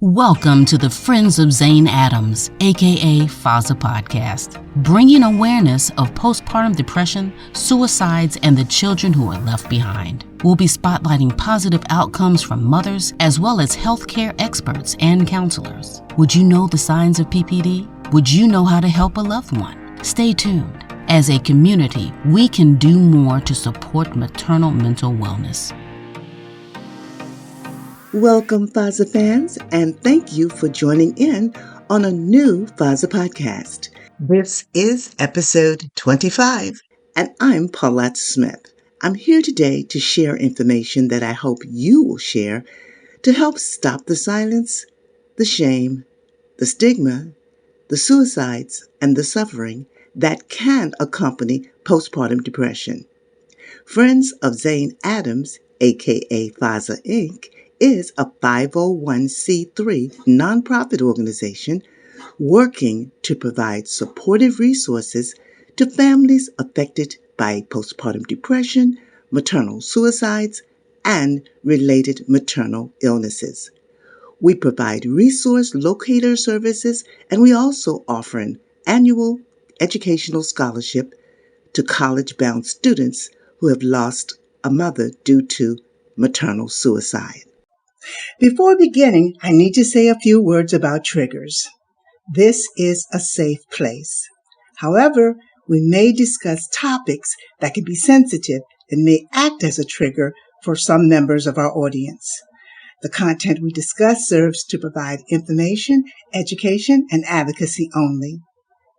Welcome to the Friends of Zane Adams, aka FOZA Podcast, bringing awareness of postpartum depression, suicides, and the children who are left behind. We'll be spotlighting positive outcomes from mothers as well as healthcare experts and counselors. Would you know the signs of PPD? Would you know how to help a loved one? Stay tuned. As a community, we can do more to support maternal mental wellness. Welcome, FOZA fans, and thank you for joining in on a new FOZA podcast. This is episode 25, and I'm Paulette Smith. I'm here today to share information that I hope you will share to help stop the silence, the shame, the stigma, the suicides, and the suffering that can accompany postpartum depression. Friends of Zane Adams, aka FOZA Inc., is a 501c3 nonprofit organization working to provide supportive resources to families affected by postpartum depression, maternal suicides, and related maternal illnesses. We provide resource locator services, and we also offer an annual educational scholarship to college-bound students who have lost a mother due to maternal suicide. Before beginning, I need to say a few words about triggers. This is a safe place. However, we may discuss topics that can be sensitive and may act as a trigger for some members of our audience. The content we discuss serves to provide information, education, and advocacy only.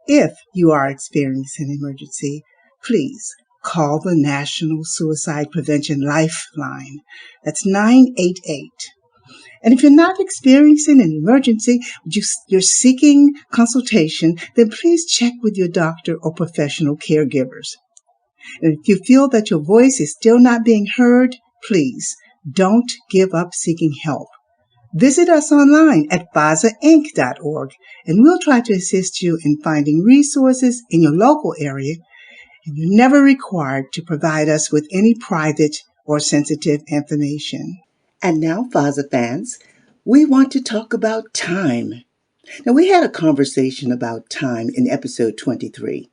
If you are experiencing an emergency, please call the National Suicide Prevention Lifeline. That's 988. And if you're not experiencing an emergency, you're seeking consultation, then please check with your doctor or professional caregivers. And if you feel that your voice is still not being heard, please don't give up seeking help. Visit us online at FOZAinc.org, and we'll try to assist you in finding resources in your local area. And you're never required to provide us with any private or sensitive information. And now, FOZA fans, we want to talk about time. Now, we had a conversation about time in episode 23.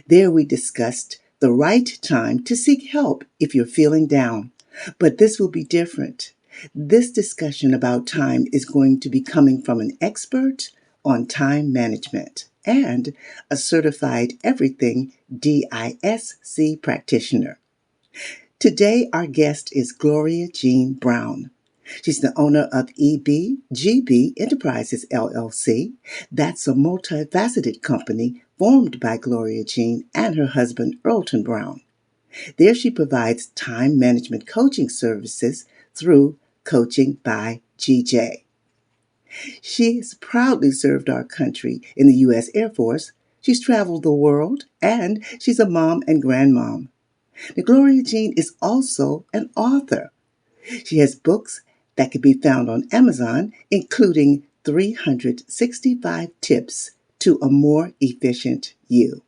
There we discussed the right time to seek help if you're feeling down. But this will be different. This discussion about time is going to be coming from an expert on time management and a certified everything DISC practitioner. Today, our guest is Gloria-Jean Brown. She's the owner of EBGB Enterprises, LLC. That's a multifaceted company formed by Gloria-Jean and her husband, Earlton Brown. There she provides time management coaching services through Coaching by GJ. She has proudly served our country in the U.S. Air Force. She's traveled the world, and she's a mom and grandmom. Now, Gloria-Jean is also an author. She has books that can be found on Amazon, including 365 Tips to a More Efficient You.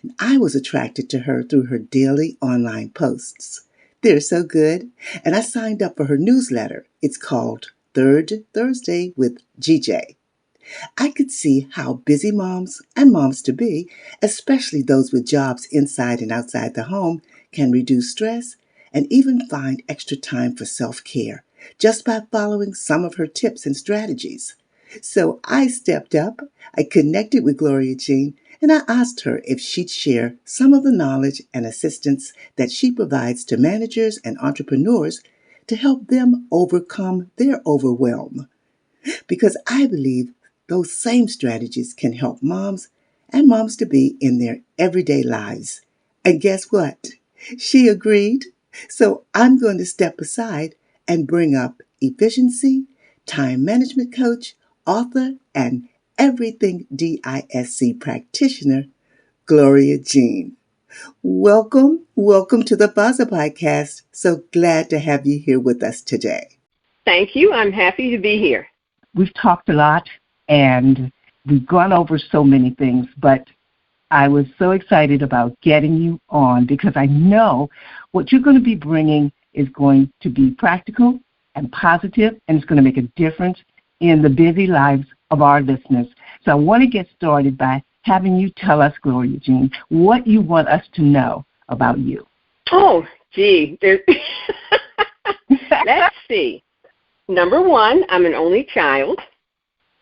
And I was attracted to her through her daily online posts. They're so good, and I signed up for her newsletter. It's called Third Thursday with GJ. I could see how busy moms and moms-to-be, especially those with jobs inside and outside the home, can reduce stress and even find extra time for self-care just by following some of her tips and strategies. So I stepped up, I connected with Gloria-Jean, and I asked her if she'd share some of the knowledge and assistance that she provides to managers and entrepreneurs to help them overcome their overwhelm. Because I believe those same strategies can help moms and moms-to-be in their everyday lives. And guess what? She agreed. So I'm going to step aside and bring up efficiency, time management coach, author, and everything DISC practitioner, Gloria-Jean. Welcome to the FOZA Podcast. So glad to have you here with us today. Thank you. I'm happy to be here. We've talked a lot, and we've gone over so many things, but I was so excited about getting you on because I know what you're going to be bringing is going to be practical and positive, and it's going to make a difference in the busy lives of our listeners. So I want to get started by having you tell us, Gloria-Jean, what you want us to know about you. Oh, gee. Let's see. Number one, I'm an only child.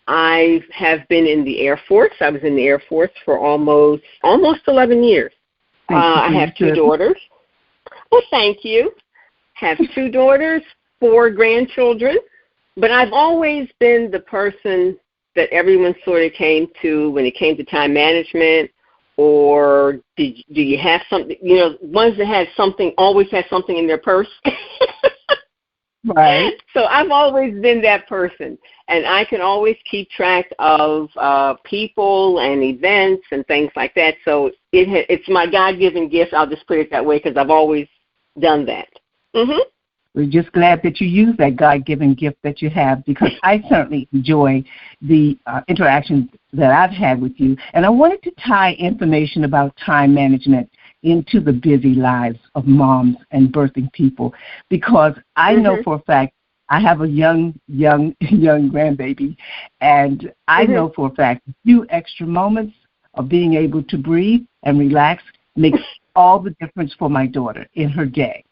I have been in the Air Force. I was in the Air Force for almost 11 years. I have 2 daughters. Well, thank you. Have 2 daughters, 4 grandchildren. But I've always been the person that everyone sort of came to when it came to time management, or do you have something, ones that had something, always had something in their purse. Right. So I've always been that person, and I can always keep track of people and events and things like that. So it's my God-given gift. I'll just put it that way because I've always done that. Mm-hmm. We're just glad that you use that God-given gift that you have, because I certainly enjoy the interactions that I've had with you. And I wanted to tie information about time management into the busy lives of moms and birthing people, because I know for a fact I have a young grandbaby, and I know for a fact a few extra moments of being able to breathe and relax makes all the difference for my daughter in her day.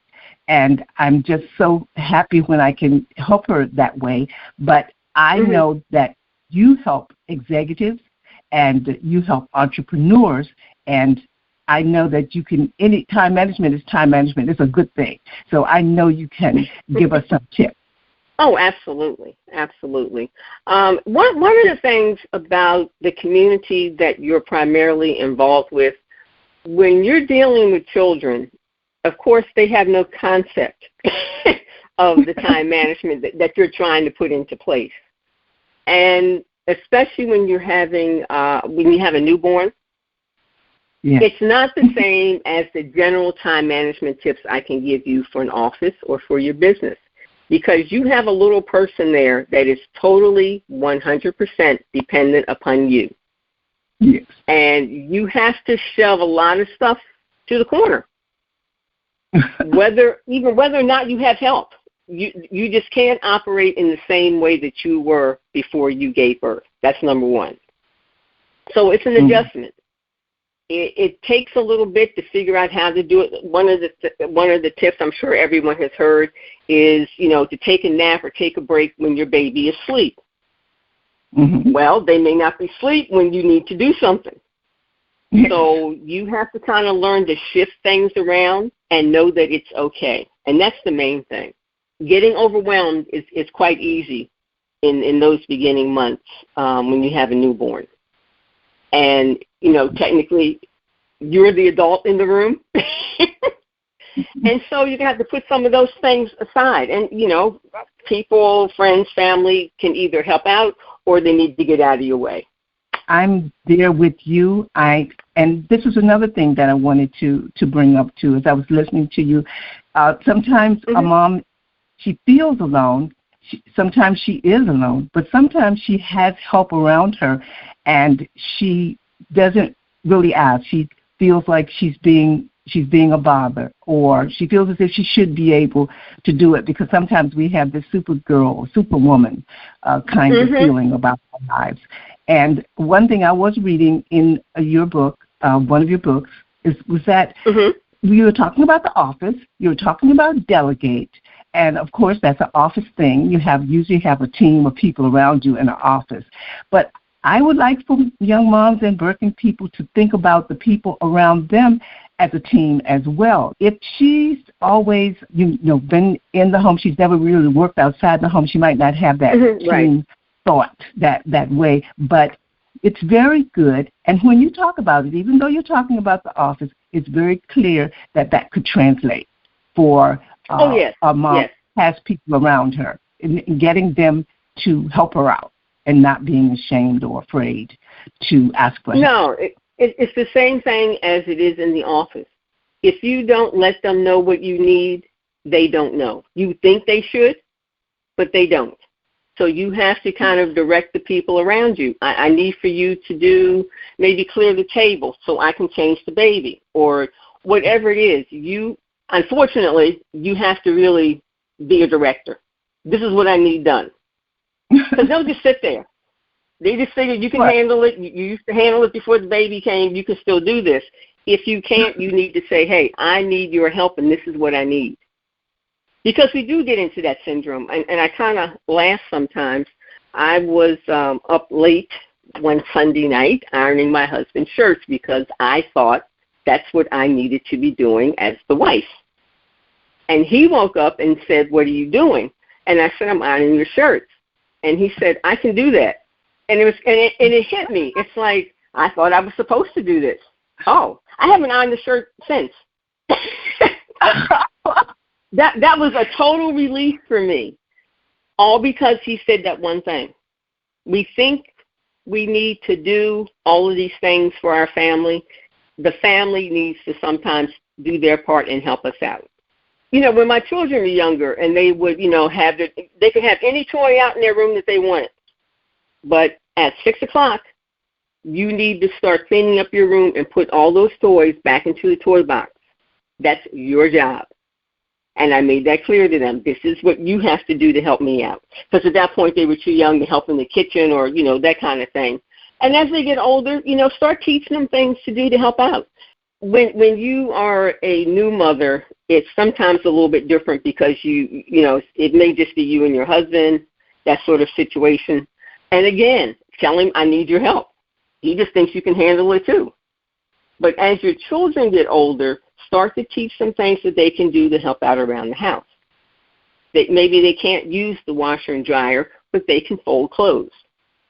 And I'm just so happy when I can help her that way. But I know that you help executives and you help entrepreneurs, and I know that you can, any time management is time management. It's a good thing. So I know you can give us some tips. Oh, absolutely. Absolutely. One of the things about the community that you're primarily involved with, when you're dealing with children, of course, they have no concept of the time management that you're trying to put into place. And especially when you're having, when you have a newborn, it's not the same as the general time management tips I can give you for an office or for your business, because you have a little person there that is totally 100% dependent upon you. Yes. And you have to shove a lot of stuff to the corner. whether or not you have help. You just can't operate in the same way that you were before you gave birth. That's number one. So it's an adjustment. It takes a little bit to figure out how to do it. One of the tips I'm sure everyone has heard is, to take a nap or take a break when your baby is asleep. Well, they may not be asleep when you need to do something. So you have to kind of learn to shift things around and know that it's okay. And that's the main thing. Getting overwhelmed is quite easy in those beginning months when you have a newborn. And, technically you're the adult in the room. And so you have to put some of those things aside. And, people, friends, family can either help out or they need to get out of your way. I'm there with you. And this is another thing that I wanted to bring up too, as I was listening to you. Sometimes a mom, she feels alone. Sometimes she is alone, but sometimes she has help around her, and she doesn't really ask. She feels like she's being a bother, or she feels as if she should be able to do it, because sometimes we have this supergirl or superwoman kind of feeling about our lives. And one thing I was reading in your book, one of your books, was that you were talking about the office, you were talking about delegate, and of course that's an office thing. You usually have a team of people around you in an office. But I would like for young moms and birthing people to think about the people around them as a team as well. If she's always, been in the home, she's never really worked outside the home, she might not have that team thought that way. But it's very good. And when you talk about it, even though you're talking about the office, it's very clear that could translate for a mom has people around her, and getting them to help her out and not being ashamed or afraid to ask for help. No, it's the same thing as it is in the office. If you don't let them know what you need, they don't know. You think they should, but they don't. So you have to kind of direct the people around you. I need for you to do, maybe clear the table so I can change the baby, or whatever it is. Unfortunately, you have to really be a director. This is what I need done. Because they'll just sit there. They just figure you can handle it. You used to handle it before the baby came. You can still do this. If you can't, you need to say, hey, I need your help, and this is what I need. Because we do get into that syndrome, and I kind of laugh sometimes. I was up late one Sunday night ironing my husband's shirts because I thought that's what I needed to be doing as the wife. And he woke up and said, what are you doing? And I said, I'm ironing your shirts. And he said, I can do that. And it hit me. It's like, I thought I was supposed to do this. Oh, I haven't ironed the shirt since. That was a total relief for me, all because he said that one thing. We think we need to do all of these things for our family. The family needs to sometimes do their part and help us out. You know, when my children were younger and they would, they could have any toy out in their room that they wanted. But at 6 o'clock, you need to start cleaning up your room and put all those toys back into the toy box. That's your job. And I made that clear to them. This is what you have to do to help me out. Because at that point, they were too young to help in the kitchen or, that kind of thing. And as they get older, start teaching them things to do to help out. When you are a new mother, it's sometimes a little bit different because it may just be you and your husband, that sort of situation. And again, tell him, I need your help. He just thinks you can handle it too. But as your children get older, start to teach them things that they can do to help out around the house. Maybe they can't use the washer and dryer, but they can fold clothes.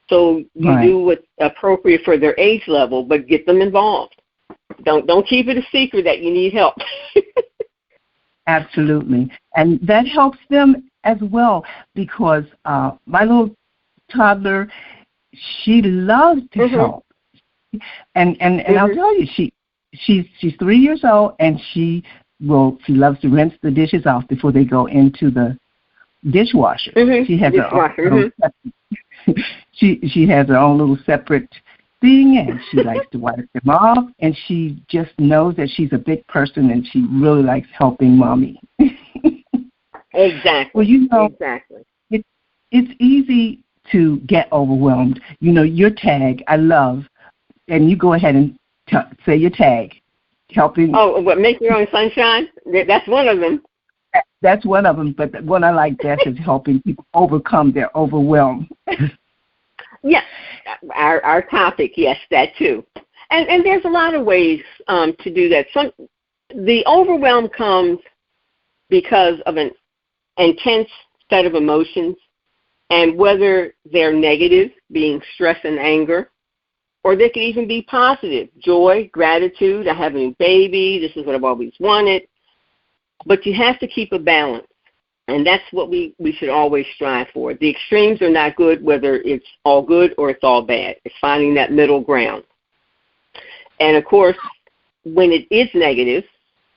So you do what's appropriate for their age level, but get them involved. Don't keep it a secret that you need help. Absolutely. And that helps them as well because my little toddler, she loves to help. And I'll tell you, she's 3 years old, and she loves to rinse the dishes off before they go into the dishwasher. She has her own she has her own little separate thing, and she likes to wipe them off, and she just knows that she's a big person, and she really likes helping mommy. Exactly. Well, exactly. It's easy to get overwhelmed. Your tag, I love, and you go ahead and say your tag. Helping. Oh, what, make your own sunshine? That's one of them. That's one of them, but the one I like best is helping people overcome their overwhelm. Yes, our topic, yes, that too. And there's a lot of ways to do that. The overwhelm comes because of an intense set of emotions, and whether they're negative, being stress and anger, or they could even be positive, joy, gratitude, I have a new baby, this is what I've always wanted. But you have to keep a balance, and that's what we should always strive for. The extremes are not good, whether it's all good or it's all bad. It's finding that middle ground. And, of course, when it is negative,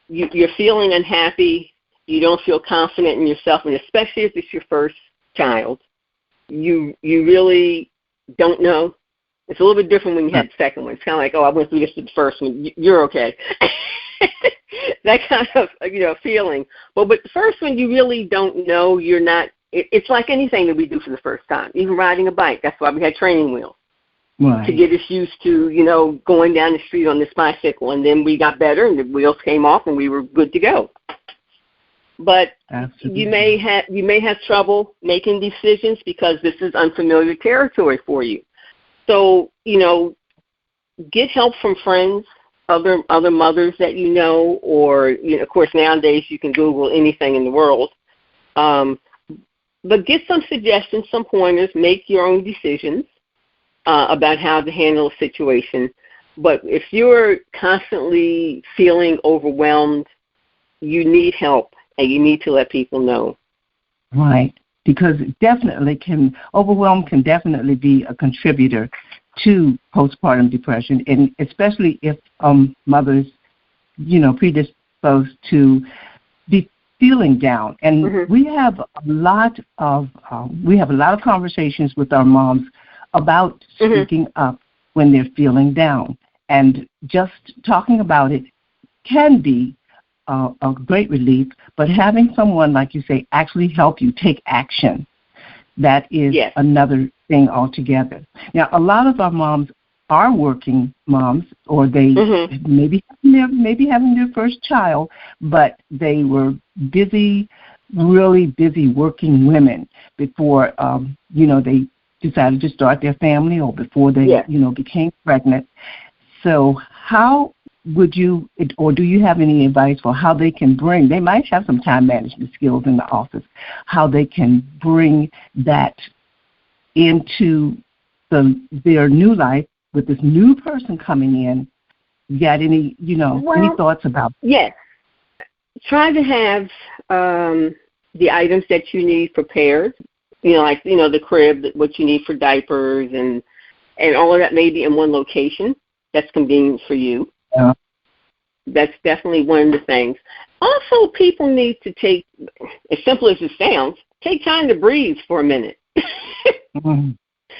you're feeling unhappy, you don't feel confident in yourself, and especially if it's your first child, you really don't know. It's a little bit different when you have the second one. It's kind of like, I went through this with the first one. You're okay. That kind of, feeling. But the first one, you really don't know. You're not. It's like anything that we do for the first time. Even riding a bike. That's why we had training wheels. Right. To get us used to, going down the street on this bicycle. And then we got better, and the wheels came off, and we were good to go. But Absolutely. you may have trouble making decisions because this is unfamiliar territory for you. So, get help from friends, other mothers that you know, or, of course, nowadays you can Google anything in the world. But get some suggestions, some pointers, make your own decisions about how to handle a situation. But if you're constantly feeling overwhelmed, you need help, and you need to let people know. Right. Because overwhelm can definitely be a contributor to postpartum depression, and especially if mothers, predisposed to be feeling down. And we have a lot of conversations with our moms about speaking up when they're feeling down, and just talking about it can be a great relief, but having someone, like you say, actually help you take action that is another thing altogether. Now, a lot of our moms are working moms, or they maybe having their first child, but they were busy, really busy working women before they decided to start their family, or before they became pregnant. So how would you, or do you have any advice for how they can bring, they might have some time management skills in the office, how they can bring that into their new life with this new person coming in? You got any, any thoughts about that? Yes. Try to have the items that you need prepared, like, the crib, what you need for diapers and all of that maybe in one location that's convenient for you. Yeah. That's definitely one of the things. Also, people need to take, as simple as it sounds, take time to breathe for a minute.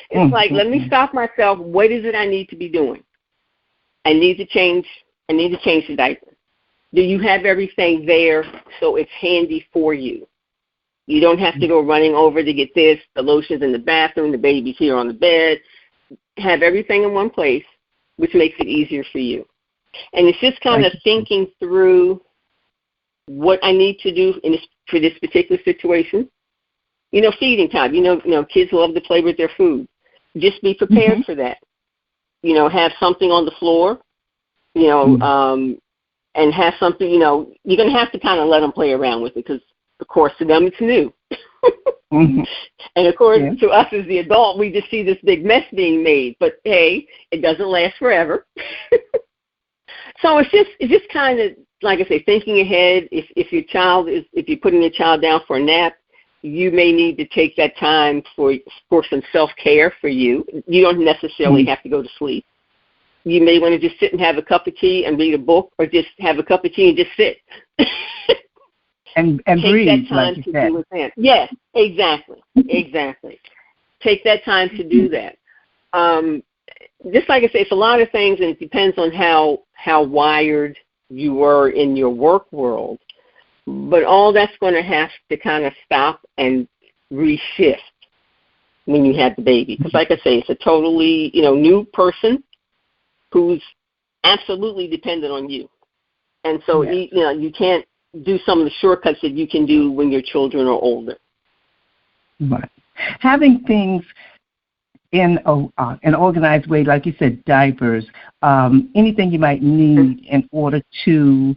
It's like, let me stop myself. What is it I need to be doing? I need to change the diaper. Do you have everything there so it's handy for you? You don't have to go running over to get this, the lotion's in the bathroom, the baby's here on the bed. Have everything in one place, which makes it easier for you. And it's just kind of thinking through what I need to do for this particular situation. Feeding time. Kids love to play with their food. Just be prepared for that. Have something on the floor, and have something, you're going to have to kind of let them play around with it because, of course, to them it's new. And, of course, to us as the adult, we just see this big mess being made. But, hey, it doesn't last forever. So it's just kind of, like I say, thinking ahead. If you're putting your child down for a nap, you may need to take that time for some self-care for you. You don't necessarily have to go to sleep. You may want to just sit and have a cup of tea and read a book, or just have a cup of tea and just sit. and take breathe, that time like you to said. do it. Yes, exactly. Take that time to do that. Just like I say, it's a lot of things, and it depends on how wired you were in your work world. But all that's going to have to kind of stop and reshift when you have the baby. Because like I say, it's a totally, new person who's absolutely dependent on you. And so, you can't do some of the shortcuts that you can do when your children are older. Right. Having things in an organized way, like you said, diapers, anything you might need in order to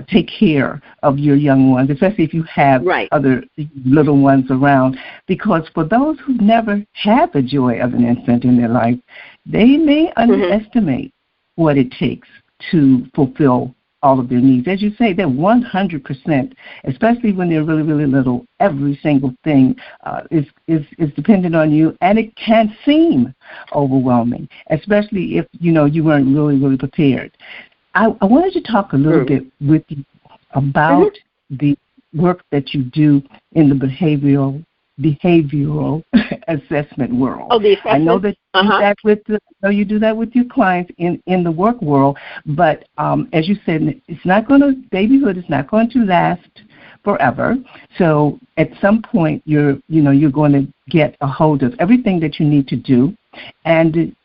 take care of your young ones, especially if you have other little ones around. Because for those who never had the joy of an infant in their life, they may underestimate what it takes to fulfill all of their needs. As you say, they're 100%, especially when they're really, really little. Every single thing is dependent on you, and it can seem overwhelming, especially if, you weren't really, really prepared. I wanted to talk a little bit with you about the work that you do in the behavioral assessment world. Oh, the assessment? I know that you do that with your clients in the work world, but as you said, babyhood is not going to last forever. So at some point, you're going to get a hold of everything that you need to do, and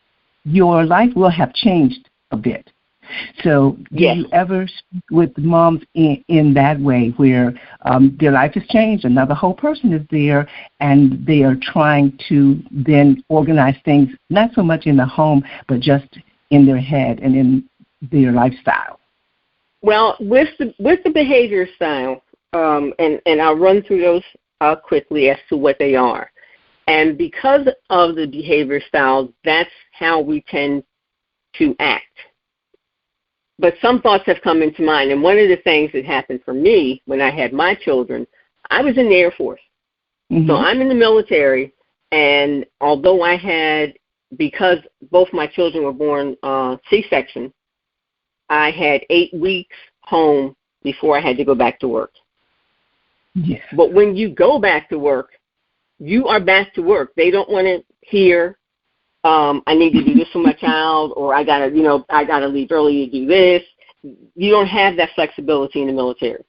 your life will have changed a bit. So do you ever speak with moms in that way, where their life has changed, another whole person is there, and they are trying to then organize things, not so much in the home, but just in their head and in their lifestyle? Well, with the behavior style, and I'll run through those quickly as to what they are. And because of the behavior style, that's how we tend to act. But some thoughts have come into mind, and one of the things that happened for me when I had my children, I was in the Air Force. So I'm in the military, and although because both my children were born C-section, I had 8 weeks home before I had to go back to work. Yeah. But when you go back to work, you are back to work. They don't want to hear, I need to do this for my child, or I gotta leave early to do this. You don't have that flexibility in the military.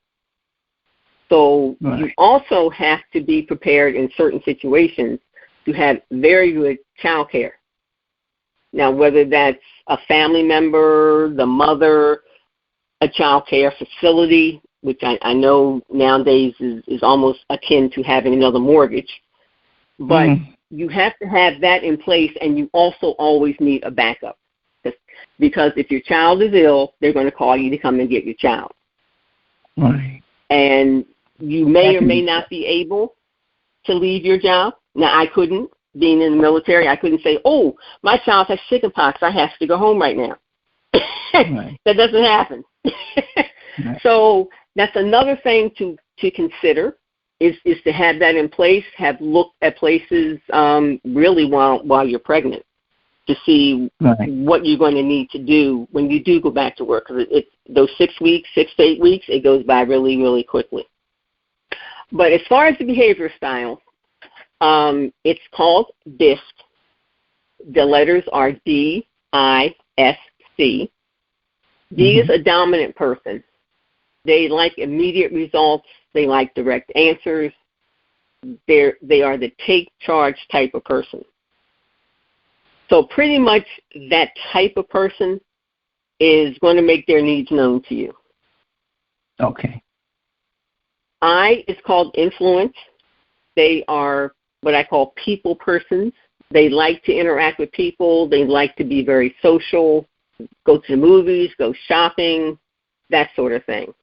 So Right. you also have to be prepared in certain situations to have very good child care. Now, whether that's a family member, the mother, a child care facility, which I know nowadays is almost akin to having another mortgage. But you have to have that in place, and you also always need a backup. Because if your child is ill, they're going to call you to come and get your child. Right. And you may or may not be able to leave your job. Now, I couldn't. Being in the military, I couldn't say, oh, my child has chickenpox, I have to go home right now. Right. That doesn't happen. Right. So that's another thing to consider is to have that in place, have looked at places really while you're pregnant to see Right. what you're going to need to do when you do go back to work. Because those 6 weeks, 6 to 8 weeks, it goes by really, really quickly. But as far as the behavior style, it's called DISC. The letters are D-I-S-C. D is a dominant person. They like immediate results. They like direct answers. They are the take charge type of person. So pretty much that type of person is going to make their needs known to you. Okay. I is called influence. They are what I call people persons. They like to interact with people. They like to be very social, go to the movies, go shopping, that sort of thing.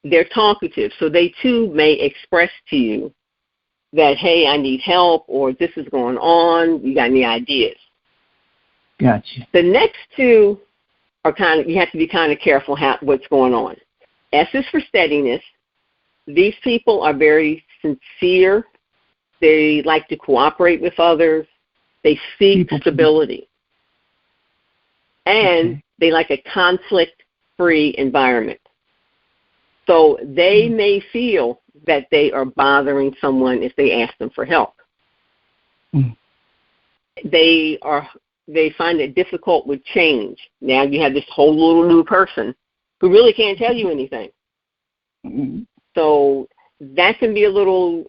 They're talkative, so they too may express to you that, hey, I need help, or this is going on, you got any ideas? Gotcha. The next two are you have to be kind of careful what's going on. S is for steadiness. These people are very sincere. They like to cooperate with others. They seek stability. And they like a conflict-free environment. So they may feel that they are bothering someone if they ask them for help. They find it difficult with change. Now you have this whole little new person who really can't tell you anything. So that can be a little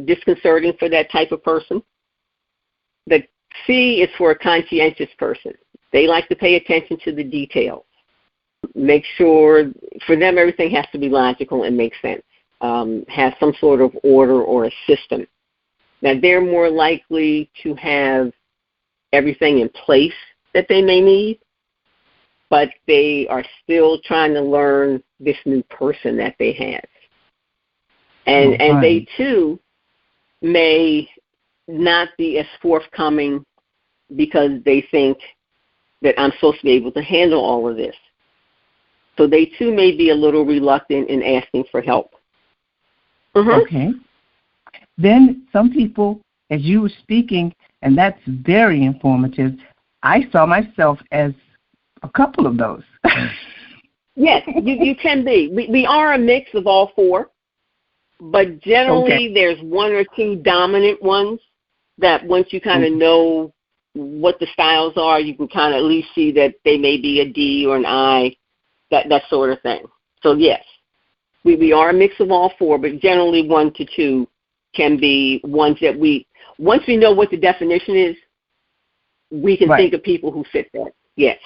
disconcerting for that type of person. The C is for a conscientious person. They like to pay attention to the details. Make sure, for them, everything has to be logical and make sense, have some sort of order or a system. Now, they're more likely to have everything in place that they may need, but they are still trying to learn this new person that they have. And they, too, may not be as forthcoming because they think that I'm supposed to be able to handle all of this. So they, too, may be a little reluctant in asking for help. Okay. Then some people, as you were speaking, and that's very informative, I saw myself as a couple of those. Yes, you can be. We are a mix of all four, but generally there's one or two dominant ones that once you kind of know what the styles are, you can kind of at least see that they may be a D or an I, that sort of thing. So, yes, we are a mix of all four, but generally 1 to 2 can be ones that once we know what the definition is, we can think of people who fit that. Yes.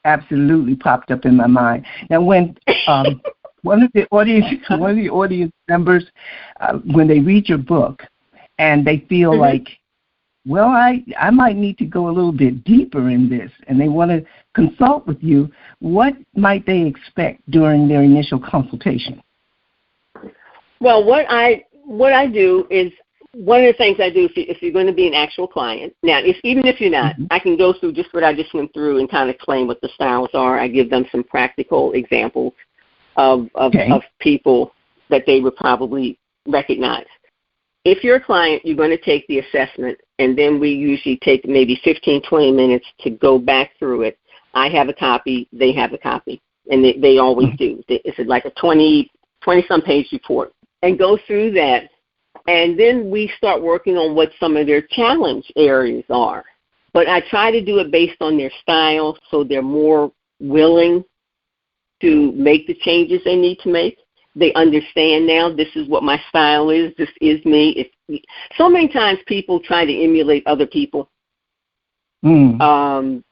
Absolutely popped up in my mind. Now, when one of the audience members, when they read your book and they feel like, well, I might need to go a little bit deeper in this, and they want to consult with you, what might they expect during their initial consultation? Well, what I do is, one of the things I do if you're going to be an actual client, now, even if you're not, I can go through just what I just went through and kind of explain what the styles are. I give them some practical examples of people that they would probably recognize. If you're a client, you're going to take the assessment, and then we usually take maybe 15, 20 minutes to go back through it. I have a copy. They have a copy, and they always do. It's like a 20-some page report, and go through that. And then we start working on what some of their challenge areas are. But I try to do it based on their style so they're more willing to make the changes they need to make. They understand now, this is what my style is, this is me. So many times people try to emulate other people. And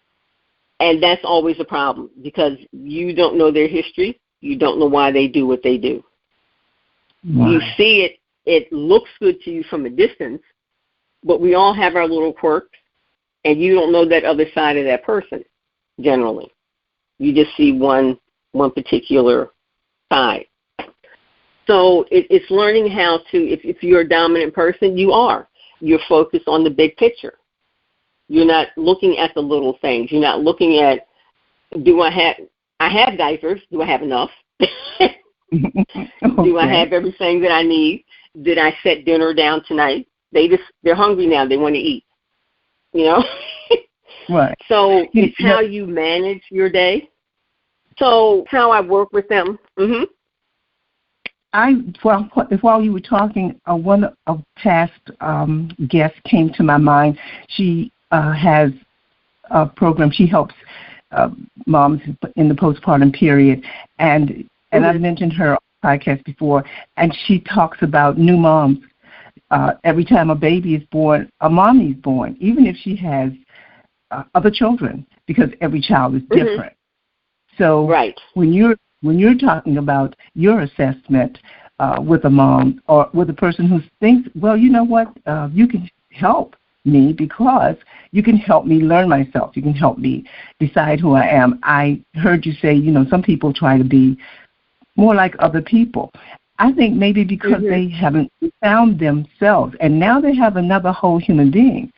that's always a problem because you don't know their history. You don't know why they do what they do. Right. You see it looks good to you from a distance, but we all have our little quirks, and you don't know that other side of that person, generally. You just see one particular side. So it's learning how to, if you're a dominant person, you're focused on the big picture. You're not looking at the little things. You're not looking at, I have diapers. Do I have enough? Okay. Do I have everything that I need? Did I set dinner down tonight? They're hungry now. They want to eat, Right. So it's how you manage your day. So how I work with them. While you were talking, one of past guests came to my mind. She has a program. She helps moms in the postpartum period, and I've mentioned her podcast before. And she talks about new moms. Every time a baby is born, a mommy is born, even if she has other children, because every child is different. So right. when you're talking about your assessment with a mom or with a person who thinks, well, you know what, you can help me because you can help me learn myself. You can help me decide who I am. I heard you say, some people try to be more like other people. I think maybe because they haven't found themselves, and now they have another whole human being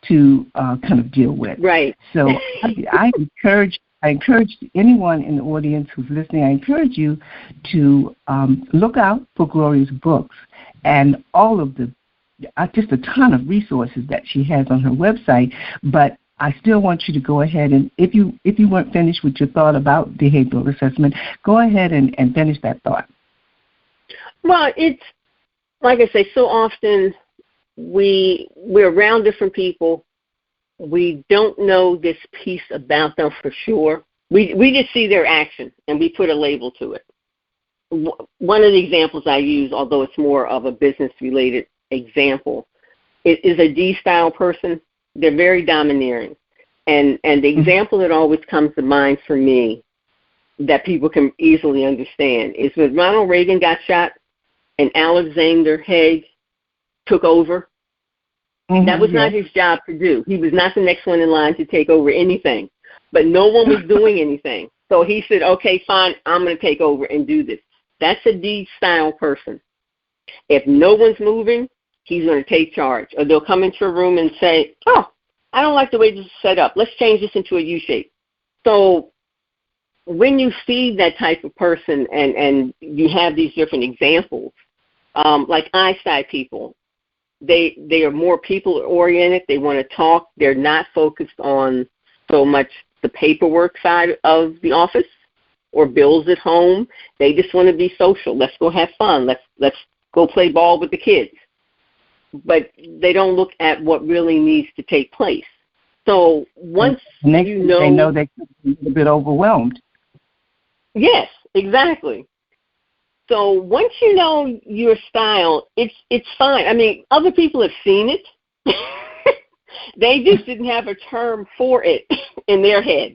to kind of deal with. Right. So I encourage anyone in the audience who's listening, I encourage you to look out for Gloria's books and all of the, just a ton of resources that she has on her website. But I still want you to go ahead and, if you weren't finished with your thought about behavioral assessment, go ahead and finish that thought. Well, it's, like I say, so often we're around different people. We don't know this piece about them for sure. We just see their action, and we put a label to it. One of the examples I use, although it's more of a business-related example, is a D-style person. They're very domineering. And the example that always comes to mind for me that people can easily understand is when Ronald Reagan got shot and Alexander Haig took over. That was not his job to do. He was not the next one in line to take over anything. But no one was doing anything. So he said, okay, fine, I'm going to take over and do this. That's a D-style person. If no one's moving, he's going to take charge. Or they'll come into a room and say, oh, I don't like the way this is set up. Let's change this into a U shape. So when you see that type of person and you have these different examples, like I-side people, they are more people-oriented. They want to talk. They're not focused on so much the paperwork side of the office or bills at home. They just want to be social. Let's go have fun. Let's go play ball with the kids. But they don't look at what really needs to take place. So once they know they could be a bit overwhelmed. Yes, exactly. So once you know your style, it's fine. I mean, other people have seen it. They just didn't have a term for it in their head.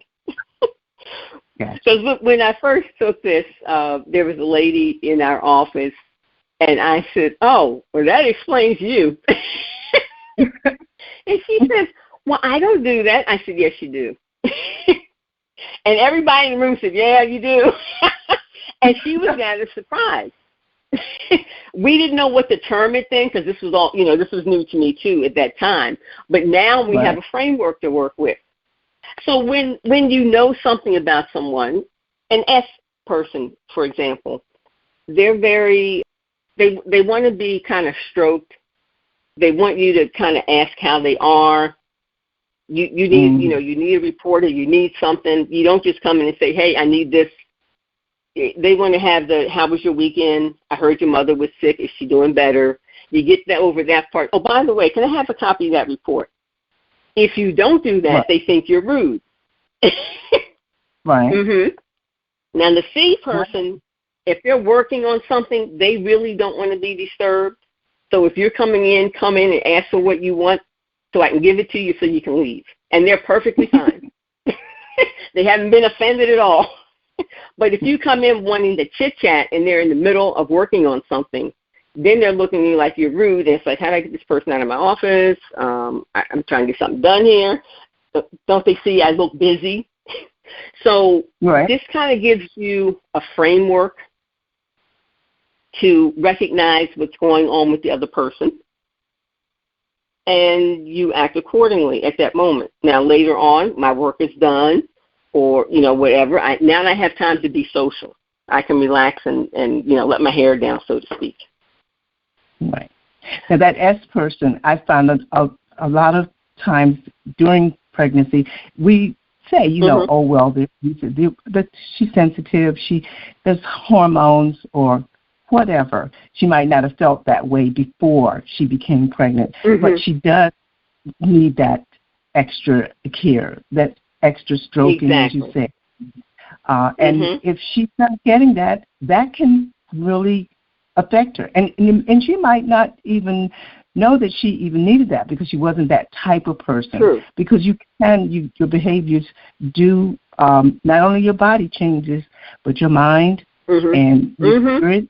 Because when I first took this, there was a lady in our office, and I said, oh, well, that explains you. And she says, well, I don't do that. I said, yes, you do. And everybody in the room said, yeah, you do. And she was rather surprised. We didn't know what the term it then, because this was all, this was new to me too at that time. But now we have a framework to work with. So when you know something about someone, an S person, for example, they're very, they want to be kind of stroked. They want you to kind of ask how they are. You need, you need a report or you need something. You don't just come in and say, hey, I need this. They want to have how was your weekend? I heard your mother was sick. Is she doing better? You get that over that part. Oh, by the way, can I have a copy of that report? If you don't do that, they think you're rude. Right. Now, the C person if they're working on something, they really don't want to be disturbed. So if you're coming in, come in and ask for what you want so I can give it to you so you can leave. And they're perfectly fine. They haven't been offended at all. But if you come in wanting to chit-chat and they're in the middle of working on something, then they're looking at you like you're rude. And it's like, how do I get this person out of my office? I'm trying to get something done here. Don't they see I look busy? So This kind of gives you a framework to recognize what's going on with the other person, and you act accordingly at that moment. Now, later on, my work is done, or, whatever. Now I have time to be social. I can relax and let my hair down, so to speak. Right. Now, that S person, I found a lot of times during pregnancy, we say, oh, well, she's sensitive, there's hormones or whatever. She might not have felt that way before she became pregnant, but she does need that extra care, that extra stroking, as you say. And if she's not getting that, that can really affect her. And she might not even know that she even needed that because she wasn't that type of person. True. Because your behaviors do, not only your body changes, but your mind and your spirit,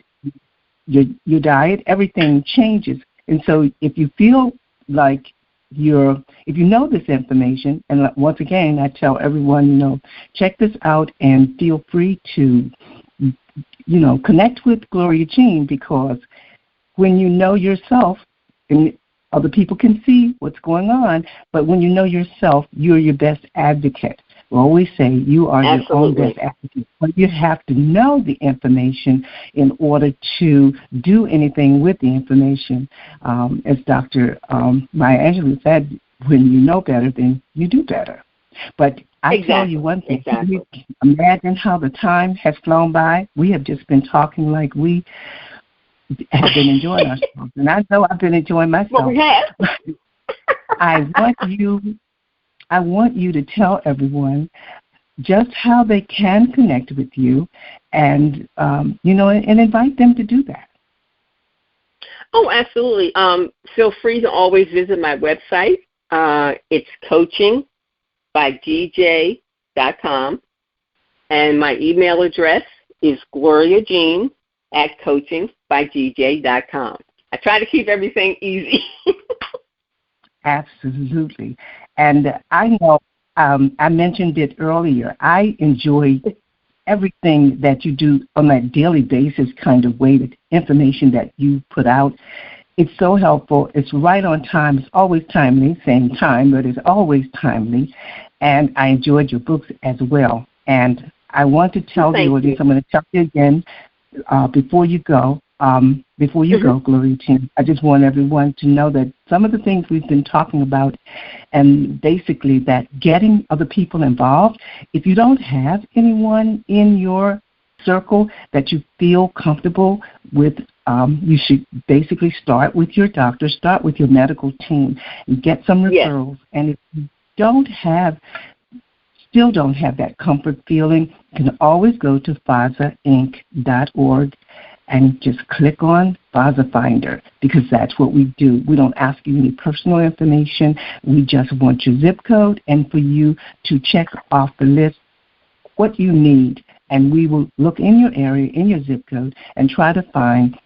your diet, everything changes. And so if you feel like if you know this information, and once again, I tell everyone, check this out and feel free to, connect with Gloria-Jean, because when you know yourself, and other people can see what's going on, but when you know yourself, you're your best advocate. We always say you are your own best advocate, but you have to know the information in order to do anything with the information. As Dr. Maya Angelou said, when you know better, then you do better. But I tell you one thing, imagine how the time has flown by. We have just been talking like we have been enjoying ourselves, and I know I've been enjoying myself. Well, we have. I want you to tell everyone just how they can connect with you, and and invite them to do that. Oh, absolutely. Feel free to always visit my website. It's coachingbyGJ.com, and my email address is GloriaJean@coachingbyGJ.com. I try to keep everything easy. Absolutely. And I know I mentioned it earlier. I enjoy everything that you do on that daily basis kind of way, the information that you put out. It's so helpful. It's right on time. It's always timely, same time, but it's always timely. And I enjoyed your books as well. And I want to tell the audience, I'm going to tell you again before you go, Gloria-Jean, I just want everyone to know that some of the things we've been talking about, and basically that getting other people involved, if you don't have anyone in your circle that you feel comfortable with, you should basically start with your doctor, start with your medical team, and get some referrals. Yes. And if you still don't have that comfort feeling, you can always go to FOZAinc.org and just click on FOZA Finder, because that's what we do. We don't ask you any personal information. We just want your zip code and for you to check off the list what you need, and we will look in your area, in your zip code, and try to find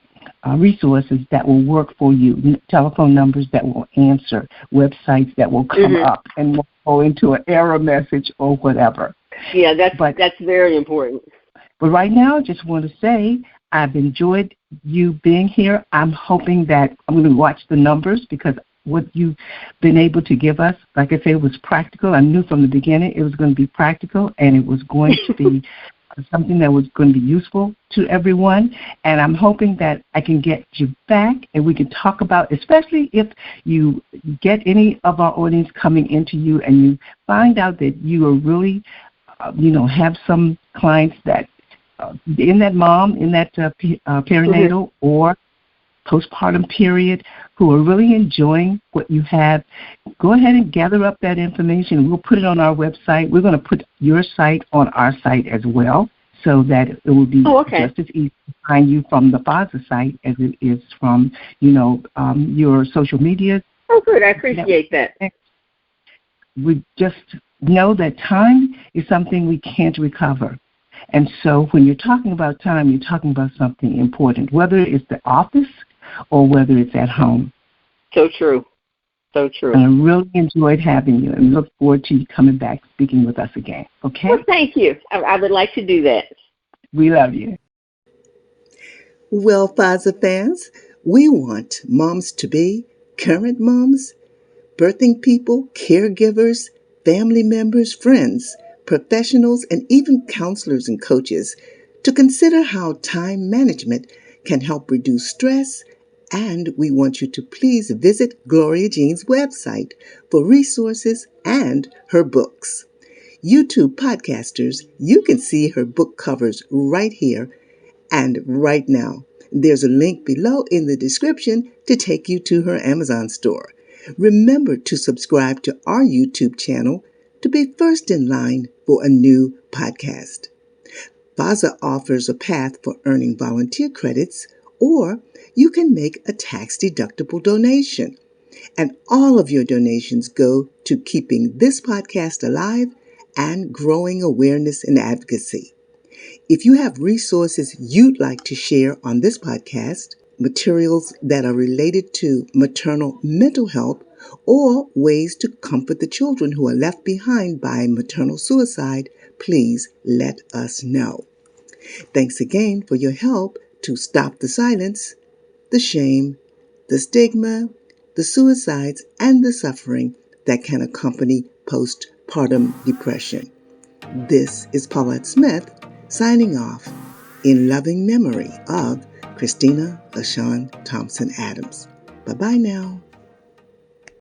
resources that will work for you, telephone numbers that will answer, websites that will come up and will go into an error message or whatever. Yeah, that's very important. But right now, I just want to say I've enjoyed you being here. I'm hoping that I'm going to watch the numbers, because what you've been able to give us, like I say, it was practical. I knew from the beginning it was going to be practical, and it was going to be something that was going to be useful to everyone. And I'm hoping that I can get you back and we can talk about, especially if you get any of our audience coming into you and you find out that you are really, have some clients that in that perinatal or postpartum period who are really enjoying what you have. Go ahead and gather up that information. We'll put it on our website. We're going to put your site on our site as well, so that it will be okay. just as easy to find you from the FOZA site as it is from, your social media. Oh, good. I appreciate that. We just know that time is something we can't recover. And so when you're talking about time, you're talking about something important, whether it's the office or whether it's at home. So true. So true. And I really enjoyed having you and look forward to you coming back speaking with us again. Okay? Well, thank you. I would like to do that. We love you. Well, FOZA fans, we want moms to be, current moms, birthing people, caregivers, family members, friends, professionals, and even counselors and coaches to consider how time management can help reduce stress. And we want you to please visit Gloria-Jean's website for resources and her books. YouTube podcasters, you can see her book covers right here and right now. There's a link below in the description to take you to her Amazon store. Remember to subscribe to our YouTube channel to be first in line for a new podcast. FOZA offers a path for earning volunteer credits, or you can make a tax-deductible donation. And all of your donations go to keeping this podcast alive and growing awareness and advocacy. If you have resources you'd like to share on this podcast, materials that are related to maternal mental health, or ways to comfort the children who are left behind by maternal suicide, please let us know. Thanks again for your help to stop the silence, the shame, the stigma, the suicides, and the suffering that can accompany postpartum depression. This is Paulette Smith signing off in loving memory of Christina LaShawn Thompson Adams. Bye-bye now.